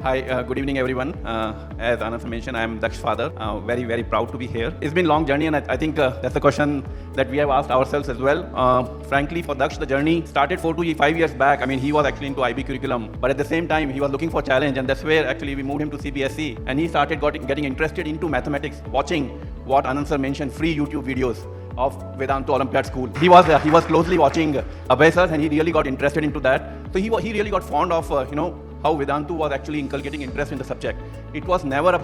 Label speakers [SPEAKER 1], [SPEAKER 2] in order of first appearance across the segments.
[SPEAKER 1] Hi, good evening everyone. As Anand mentioned, I am Daksh's father. Very, very proud to be here. It's been a long journey and I think that's the question that we have asked ourselves as well. Frankly, for Daksh, the journey started 4 to 5 years back. I mean, he was actually into IB curriculum, but at the same time, he was looking for challenge, and that's where actually we moved him to CBSE, and he started getting interested into mathematics, watching what Anand sir mentioned, free YouTube videos of Vedantu Olympiad School. He was closely watching Abhay sir, and he really got interested into that. So he really got fond of how Vedantu was actually inculcating interest in the subject. It was not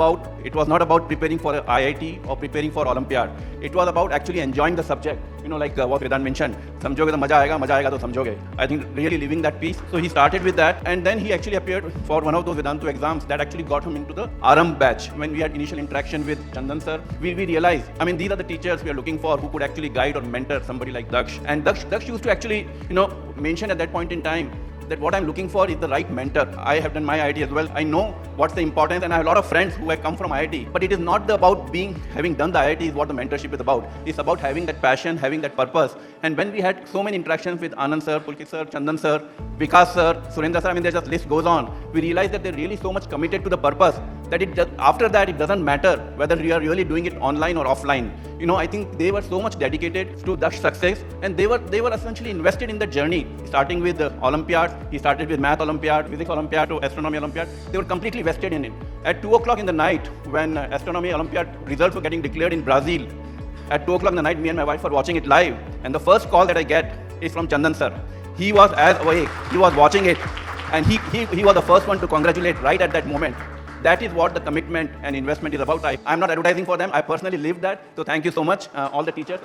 [SPEAKER 1] about preparing for an IIT or preparing for Olympiad. It was about actually enjoying the subject. Like what Vedant mentioned, समझोगे तो मजा आएगा तो समझोगे. I think really living that piece. So he started with that, and then he actually appeared for one of those Vedantu exams that actually got him into the Aram batch. When we had initial interaction with Chandan sir, we realized, I mean, these are the teachers we are looking for who could actually guide or mentor somebody like Daksh. And Daksh used to actually, mention at that point in time that what I'm looking for is the right mentor. I have done my IIT as well. I know what's the importance, and I have a lot of friends who have come from IIT. But it is not about having done the IIT is what the mentorship is about. It's about having that passion, having that purpose. And when we had so many interactions with Anand sir, Pulkit sir, Chandan sir, Vikas sir, Surendra sir, I mean, there's just list goes on. We realized that they're really so much committed to the purpose that after that, it doesn't matter whether we are really doing it online or offline. I think they were so much dedicated to Daksh's success, and they were essentially invested in the journey, starting with the Olympiads. He started with Math Olympiad, Physics Olympiad, to Astronomy Olympiad. They were completely vested in it. At 2 o'clock in the night, when Astronomy Olympiad results were getting declared in Brazil, at 2 o'clock in the night, me and my wife were watching it live, and the first call that I get is from Chandan sir. He was as awake, he was watching it, and he was the first one to congratulate right at that moment. That is what the commitment and investment is about. I'm not advertising for them. I personally lived that. So thank you so much, all the teachers.